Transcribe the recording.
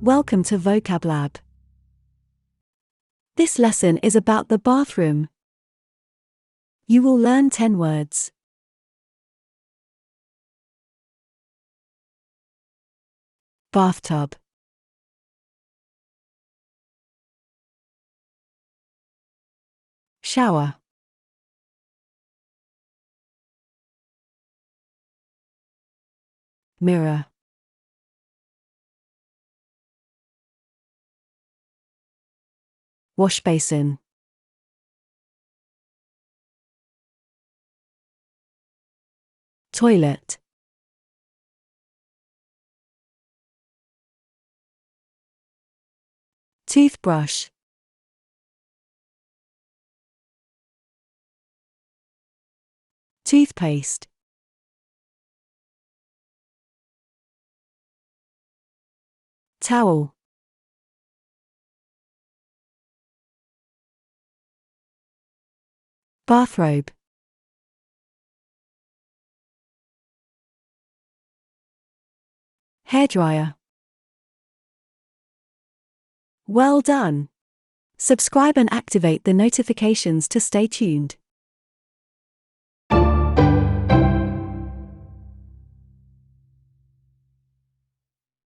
Welcome to Vocab Lab. This lesson is about the bathroom. You will learn 10 words. Bathtub, shower, mirror, wash basin, toilet, toothbrush, toothpaste, towel, bathrobe, hairdryer. Well done! Subscribe and activate the notifications to stay tuned.